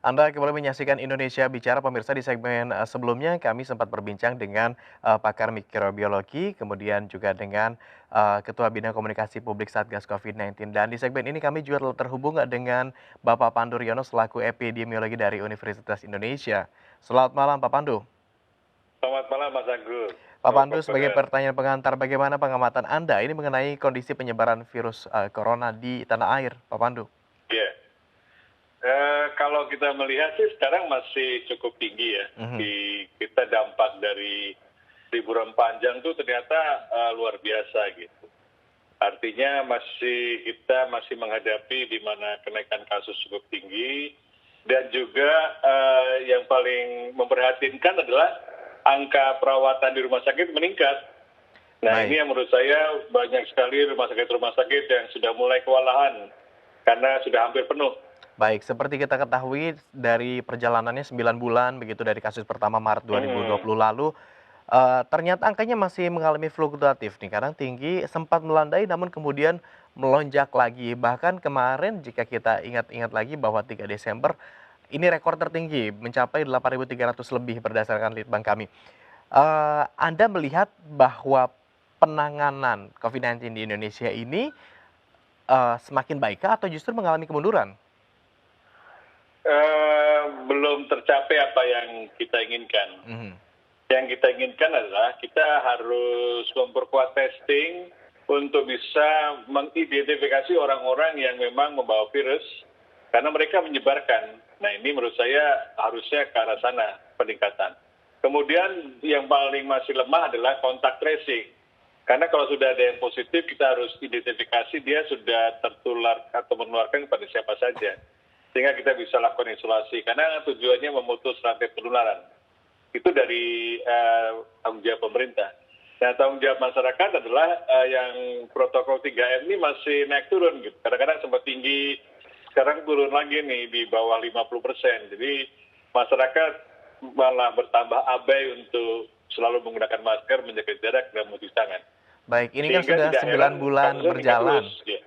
Anda kembali menyaksikan Indonesia Bicara, pemirsa. Di segmen sebelumnya kami sempat berbincang dengan pakar mikrobiologi, kemudian juga dengan Ketua Bidang Komunikasi Publik Satgas COVID-19. Dan di segmen ini kami juga telah terhubung dengan Bapak Pandu Riono selaku epidemiologi dari Universitas Indonesia. Selamat malam Pak Pandu. Selamat malam Mas Agus. Pak Apa Pandu, sebagai kabar? pertanyaan pengantar, bagaimana pengamatan Anda ini mengenai kondisi penyebaran virus corona di tanah air, Pak Pandu? Iya. Kalau kita melihat sih sekarang masih cukup tinggi ya. Mhm. Kita dampak dari liburan panjang tuh ternyata luar biasa gitu. Artinya kita masih menghadapi di mana kenaikan kasus cukup tinggi dan juga yang paling memprihatinkan adalah angka perawatan di rumah sakit meningkat. Nah ini Baik. yang menurut saya banyak sekali rumah sakit yang sudah mulai kewalahan karena sudah hampir penuh. Baik, seperti kita ketahui dari perjalanannya 9 bulan begitu dari kasus pertama Maret Hmm. 2020 lalu, ternyata angkanya masih mengalami fluktuatif nih, kadang tinggi, sempat melandai namun kemudian melonjak lagi. Bahkan kemarin jika kita ingat-ingat lagi bahwa 3 Desember ini rekor tertinggi mencapai 8.300 lebih berdasarkan litbang kami. Anda melihat bahwa penanganan COVID-19 di Indonesia ini, semakin baikkah atau justru mengalami kemunduran? Belum tercapai apa yang kita inginkan. Mhm. Yang kita inginkan adalah kita harus memperkuat testing untuk bisa mengidentifikasi orang-orang yang memang membawa virus karena mereka menyebarkan. Nah ini menurut saya harusnya ke arah sana peningkatan. Kemudian yang paling masih lemah adalah kontak tracing. Karena kalau sudah ada yang positif, kita harus identifikasi dia sudah tertular atau menularkan kepada siapa saja. Sehingga kita bisa lakukan isolasi. Karena tujuannya memutus rantai penularan. Itu dari tanggung jawab pemerintah. Nah, tanggung jawab masyarakat adalah yang protokol 3M ini masih naik turun gitu. Kadang-kadang sempat tinggi, sekarang turun lagi nih di bawah 50%. Jadi masyarakat malah bertambah abai untuk selalu menggunakan masker, menjaga jarak, dan mencuci tangan. Baik, ini kan Sehingga sudah tidak 9 heran bulan kasusnya meningkat terus. berjalan. Ya,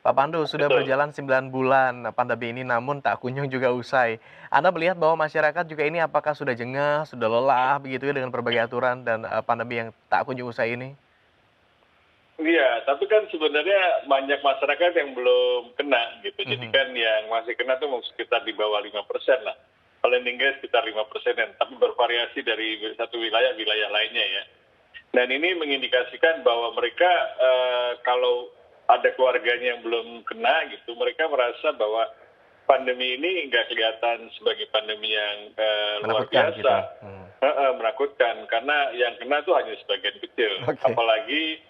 Pak Pandu, sudah betul. berjalan 9 bulan pandemi ini namun tak kunjung juga usai. Anda melihat bahwa masyarakat juga ini apakah sudah jengah, sudah lelah begitu ya dengan berbagai aturan dan pandemi yang tak kunjung usai ini? Iya, tapi kan sebenarnya banyak masyarakat yang belum kena gitu. Jadi Mhm. kan yang masih kena tuh sekitar di bawah 5% lah. Paling tinggi sekitar 5%, tapi bervariasi dari satu wilayah wilayah lainnya ya. Dan ini mengindikasikan bahwa mereka kalau ada keluarganya yang belum kena gitu, mereka merasa bahwa pandemi ini nggak kelihatan sebagai pandemi yang luar Menakutkan biasa, gitu. Mhm. menakutkan. Karena yang kena tuh hanya sebagian kecil. Oke. Apalagi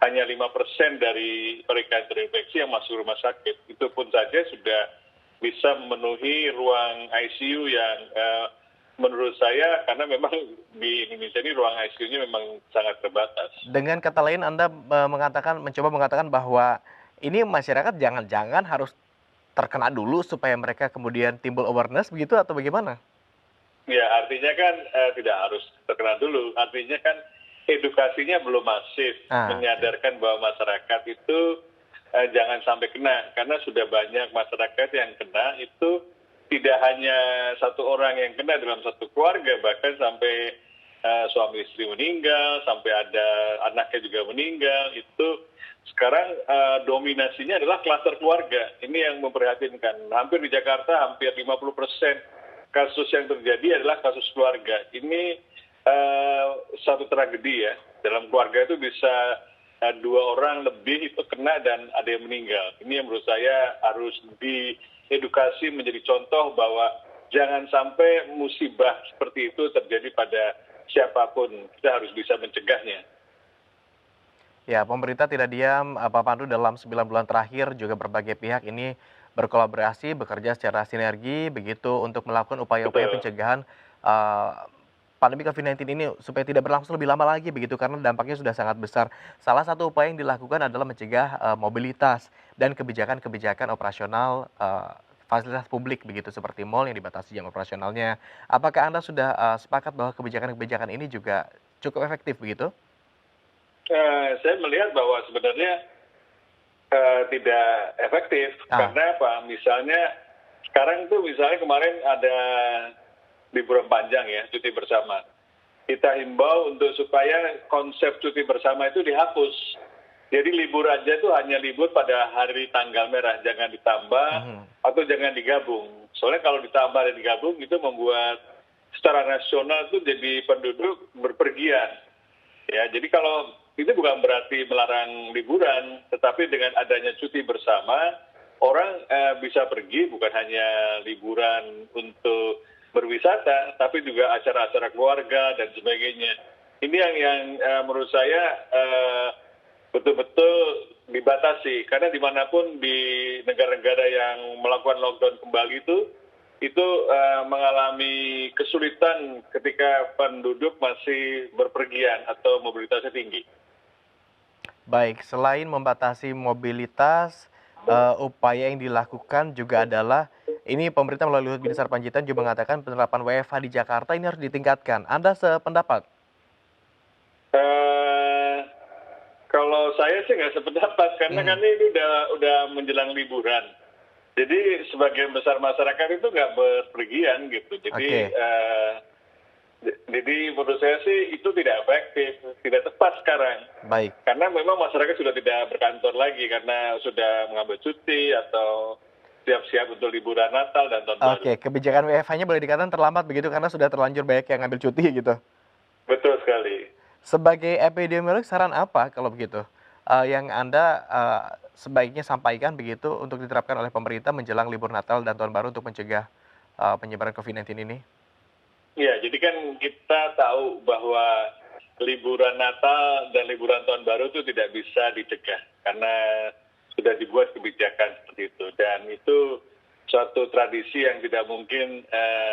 hanya 5% dari mereka yang terinfeksi yang masuk rumah sakit. Itu pun saja sudah bisa memenuhi ruang ICU yang menurut saya karena memang di Indonesia ini ruang ICU-nya memang sangat terbatas. Dengan kata lain Anda mencoba mengatakan bahwa ini masyarakat jangan-jangan harus terkena dulu supaya mereka kemudian timbul awareness begitu atau bagaimana? Ya, artinya kan tidak harus terkena dulu. Artinya kan edukasinya belum masif, Ah, oke. menyadarkan bahwa masyarakat itu jangan sampai kena. Karena sudah banyak masyarakat yang kena itu tidak hanya satu orang yang kena dalam satu keluarga, bahkan sampai suami istri meninggal, sampai ada anaknya juga meninggal. Itu sekarang dominasinya adalah klaster keluarga. Ini yang memprihatinkan. Hampir di Jakarta hampir 50% kasus yang terjadi adalah kasus keluarga. Ini satu tragedi ya. Dalam keluarga itu bisa 2 orang lebih itu kena dan ada yang meninggal. Ini yang menurut saya harus diedukasi menjadi contoh bahwa jangan sampai musibah seperti itu terjadi pada siapapun. Kita harus bisa mencegahnya. Ya, pemerintah tidak diam, Pak Pandu, dalam 9 bulan terakhir juga berbagai pihak ini berkolaborasi, bekerja secara sinergi begitu untuk melakukan upaya-upaya Betul. pencegahan eee, pandemi COVID-19 ini supaya tidak berlangsung lebih lama lagi begitu karena dampaknya sudah sangat besar. Salah satu upaya yang dilakukan adalah mencegah mobilitas dan kebijakan-kebijakan operasional fasilitas publik begitu seperti mal yang dibatasi jam operasionalnya. Apakah Anda sudah sepakat bahwa kebijakan-kebijakan ini juga cukup efektif begitu? Saya melihat bahwa sebenarnya tidak efektif Ah, karena apa? Misalnya Sekarang tuh misalnya kemarin ada liburan panjang ya, cuti bersama. Kita himbau untuk supaya konsep cuti bersama itu dihapus. Jadi libur aja itu hanya libur pada hari tanggal merah, jangan ditambah Mhm. atau jangan digabung. Soalnya kalau ditambah dan digabung itu membuat secara nasional itu jadi penduduk berpergian. Ya, jadi kalau itu bukan berarti melarang liburan, tetapi dengan adanya cuti bersama, orang bisa pergi bukan hanya liburan untuk berwisata, tapi juga acara-acara keluarga dan sebagainya. Ini yang menurut saya betul-betul dibatasi, karena dimanapun di negara-negara yang melakukan lockdown kembali itu mengalami kesulitan ketika penduduk masih berpergian atau mobilitasnya tinggi. Baik, selain membatasi mobilitas, upaya yang dilakukan juga adalah ini pemerintah melalui Luhut Binsar Panjaitan juga mengatakan penerapan WFH di Jakarta ini harus ditingkatkan. Anda sependapat? Eh, Kalau saya sih nggak sependapat, karena kan Mhm. ini udah menjelang liburan. Jadi sebagian besar masyarakat itu nggak berpergian gitu. Oke, Jadi menurut saya sih itu tidak efektif, tidak tepat sekarang. baik. Karena memang masyarakat sudah tidak berkantor lagi karena sudah mengambil cuti atau siap-siap untuk liburan Natal dan Tahun Baru. Oke, kebijakan WFH-nya boleh dikatakan terlambat begitu karena sudah terlanjur banyak yang ngambil cuti gitu. Betul sekali. Sebagai epidemiolog saran apa kalau begitu, yang Anda, sebaiknya sampaikan begitu untuk diterapkan oleh pemerintah menjelang libur Natal dan Tahun Baru untuk mencegah, penyebaran COVID-19 ini? Ya, jadi kan kita tahu bahwa liburan Natal dan liburan Tahun Baru itu tidak bisa dicegah karena sudah dibuat kebijakan seperti itu, dan itu suatu tradisi yang tidak mungkin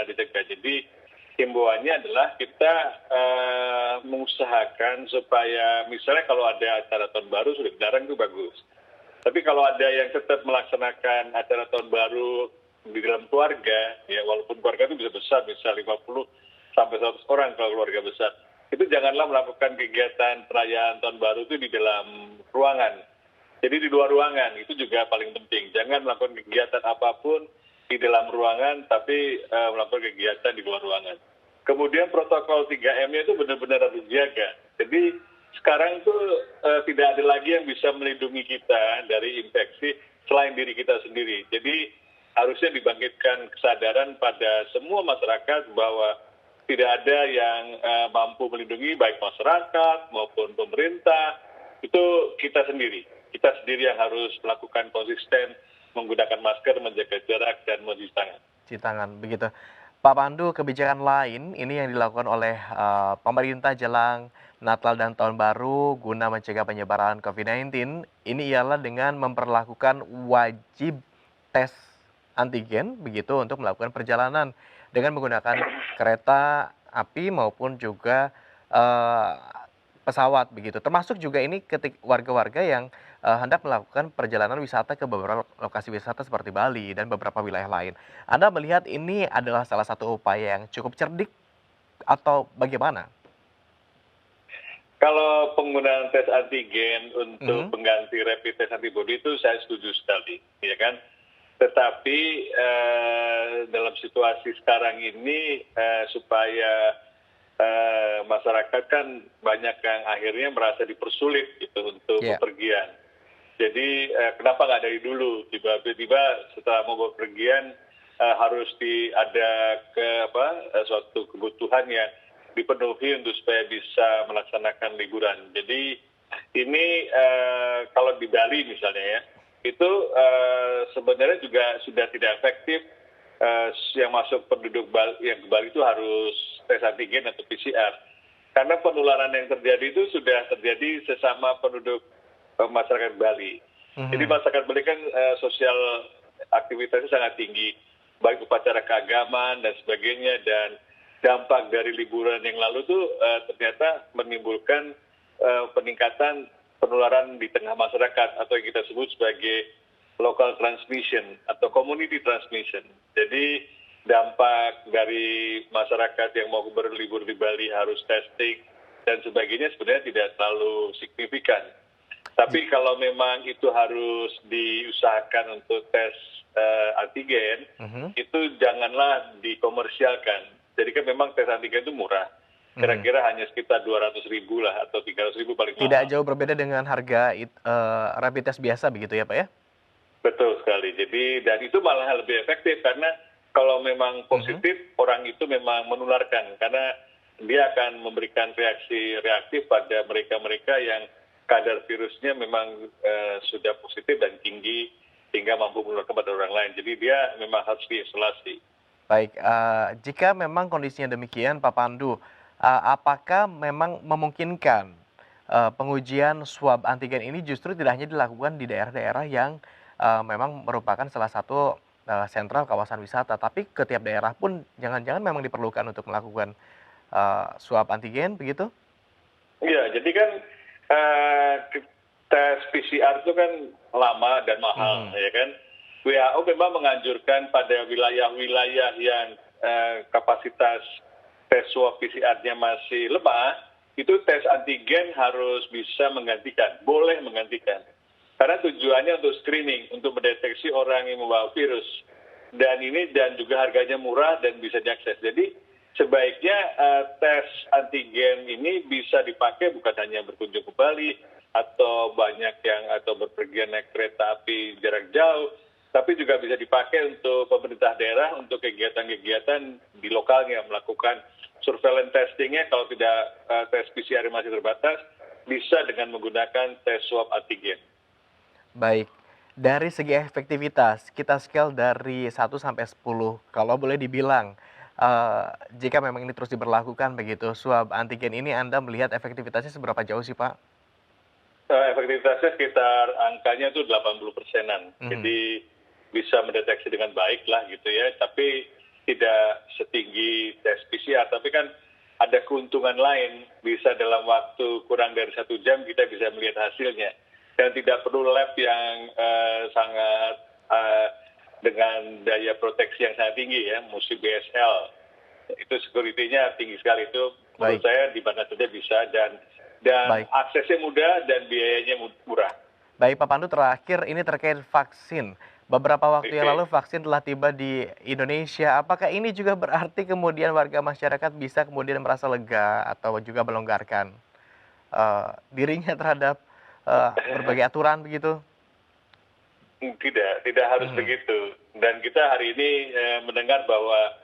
dicegah. Jadi himbauannya adalah kita mengusahakan supaya misalnya kalau ada acara Tahun Baru sudah dilarang itu bagus. Tapi kalau ada yang tetap melaksanakan acara Tahun Baru di dalam keluarga, ya walaupun keluarga itu bisa besar, bisa 50 sampai 100 orang kalau keluarga besar, itu janganlah melakukan kegiatan perayaan Tahun Baru itu di dalam ruangan. Jadi di luar ruangan, itu juga paling penting. Jangan melakukan kegiatan apapun di dalam ruangan, tapi melakukan kegiatan di luar ruangan. Kemudian protokol 3M-nya itu benar-benar harus dijaga. Jadi sekarang tuh tidak ada lagi yang bisa melindungi kita dari infeksi selain diri kita sendiri. Jadi harusnya dibangkitkan kesadaran pada semua masyarakat bahwa tidak ada yang mampu melindungi baik masyarakat maupun pemerintah. Itu kita sendiri. Kita sendiri yang harus melakukan konsisten menggunakan masker, menjaga jarak, dan mencuci tangan. Cuci tangan, begitu. Pak Pandu, kebijakan lain ini yang dilakukan oleh, pemerintah jelang Natal dan Tahun Baru guna mencegah penyebaran COVID-19, ini ialah dengan memperlakukan wajib tes antigen begitu untuk melakukan perjalanan dengan menggunakan kereta api maupun juga, eee, pesawat begitu. Termasuk juga ini warga-warga yang, hendak melakukan perjalanan wisata ke beberapa lokasi wisata seperti Bali dan beberapa wilayah lain. Anda melihat ini adalah salah satu upaya yang cukup cerdik atau bagaimana? Kalau penggunaan tes antigen untuk Mhm, pengganti rapid test antibody itu saya setuju sekali, ya kan. Tetapi dalam situasi sekarang ini supaya masyarakat kan banyak yang akhirnya merasa dipersulit gitu untuk iya, bepergian. Jadi kenapa nggak dari dulu tiba-tiba setelah mau bepergian harus ada suatu kebutuhan yang dipenuhi untuk supaya bisa melaksanakan liburan. Jadi ini kalau di Bali misalnya ya, itu sebenarnya juga sudah tidak efektif yang masuk penduduk yang ke Bali itu harus tes antigen atau PCR. Karena penularan yang terjadi itu sudah terjadi sesama penduduk masyarakat Bali. Jadi mhm, masyarakat Bali kan sosial aktivitasnya sangat tinggi, baik upacara keagamaan dan sebagainya, dan dampak dari liburan yang lalu itu ternyata menimbulkan peningkatan penularan di tengah masyarakat atau yang kita sebut sebagai local transmission atau community transmission. Jadi dampak dari masyarakat yang mau berlibur di Bali harus testing dan sebagainya sebenarnya tidak terlalu signifikan. Tapi kalau memang itu harus diusahakan untuk tes antigen, Mhm, itu janganlah dikomersialkan. Jadi kan memang tes antigen itu murah. mhm. Kira-kira hanya sekitar 200.000 lah atau 300.000 paling Tidak mahal. jauh berbeda dengan harga rapid test biasa begitu ya, Pak, ya? Betul sekali. Jadi dan itu malah lebih efektif karena kalau memang Mhm. positif orang itu memang menularkan karena dia akan memberikan reaksi reaktif pada mereka-mereka yang kadar virusnya memang sudah positif dan tinggi sehingga mampu menularkan pada orang lain. Jadi dia memang harus diisolasi. Baik, jika memang kondisinya demikian Pak Pandu, apakah memang memungkinkan, pengujian swab antigen ini justru tidak hanya dilakukan di daerah-daerah yang, memang merupakan salah satu, sentral kawasan wisata, tapi ke tiap daerah pun jangan-jangan memang diperlukan untuk melakukan, swab antigen begitu? Iya, jadi kan eh, tes PCR itu kan lama dan mahal, Mhm, ya kan. WHO memang menganjurkan pada wilayah-wilayah yang kapasitas tes swab PCR-nya masih lemah, itu tes antigen harus bisa menggantikan, boleh menggantikan. Karena tujuannya untuk screening, untuk mendeteksi orang yang membawa virus. Dan juga harganya murah dan bisa diakses. Jadi sebaiknya tes antigen ini bisa dipakai bukan hanya berkunjung ke Bali atau banyak yang atau berpergian naik kereta api jarak jauh, tapi juga bisa dipakai untuk pemerintah daerah untuk kegiatan-kegiatan di lokalnya melakukan surveillance testingnya kalau tidak tes PCR masih terbatas bisa dengan menggunakan tes swab antigen. baik. Dari segi efektivitas, kita scale dari 1 sampai 10. Kalau boleh dibilang, eee, jika memang ini terus diberlakukan begitu, swab antigen ini Anda melihat efektivitasnya seberapa jauh sih, Pak? Efektivitasnya sekitar angkanya itu 80%-an. Mhm, Jadi bisa mendeteksi dengan baik lah gitu ya, tapi tidak setinggi tes PCR. Tapi kan ada keuntungan lain, bisa dalam waktu kurang dari 1 jam kita bisa melihat hasilnya. Dan tidak perlu lab yang sangat dengan daya proteksi yang sangat tinggi ya, mesti BSL. Itu security-nya tinggi sekali, itu menurut baik saya di mana saja bisa dan baik aksesnya mudah dan biayanya murah. baik, Pak Pandu, terakhir ini terkait vaksin. Beberapa waktu yang Oke. lalu vaksin telah tiba di Indonesia. Apakah ini juga berarti kemudian warga masyarakat bisa kemudian merasa lega atau juga melonggarkan, dirinya terhadap, berbagai aturan begitu? Tidak harus Mhm, begitu. Dan kita hari ini mendengar bahwa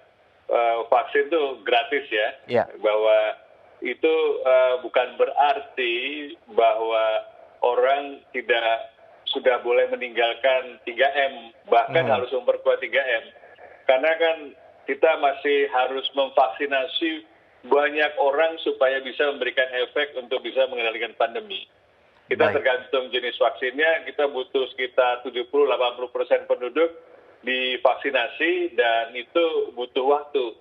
vaksin itu gratis ya, iya, bahwa itu bukan berarti bahwa orang tidak sudah boleh meninggalkan 3M, bahkan mhm, harus memperkuat 3M. Karena kan kita masih harus memvaksinasi banyak orang supaya bisa memberikan efek untuk bisa mengendalikan pandemi. Kita baik. tergantung jenis vaksinnya, kita butuh sekitar 70-80% penduduk divaksinasi dan itu butuh waktu.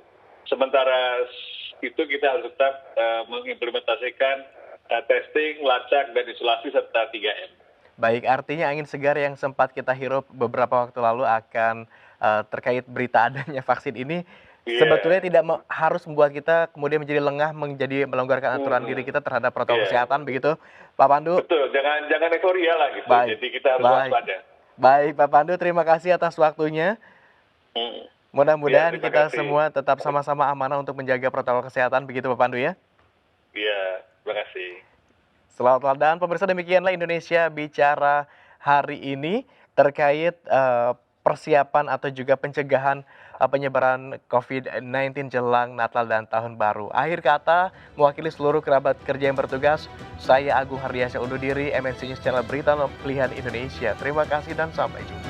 Sementara itu kita harus tetap mengimplementasikan testing, lacak, dan isolasi serta 3M. Baik, artinya angin segar yang sempat kita hirup beberapa waktu lalu akan, terkait berita adanya vaksin ini, sebetulnya Iya, tidak harus membuat kita kemudian menjadi lengah, menjadi melonggarkan aturan diri mhm, kita terhadap protokol iya, kesehatan begitu, Pak Pandu? betul. Jangan jangan euforia lah gitu. Baik Jadi kita harus baik waspada. baik, Pak Pandu, terima kasih atas waktunya. Mhm. Iya, Mudah-mudahan terima kita kasih. semua tetap sama-sama amanah untuk menjaga protokol kesehatan begitu, Pak Pandu, ya? Iya, terima kasih. Selamat malam dan pemirsa, demikianlah Indonesia Bicara hari ini terkait, persiapan atau juga pencegahan, penyebaran COVID-19 jelang Natal dan Tahun Baru. Akhir kata, mewakili seluruh kerabat kerja yang bertugas, saya Agung Hardiansyah undur diri, MNC News Channel Berita Pilihan Indonesia. Terima kasih dan sampai jumpa.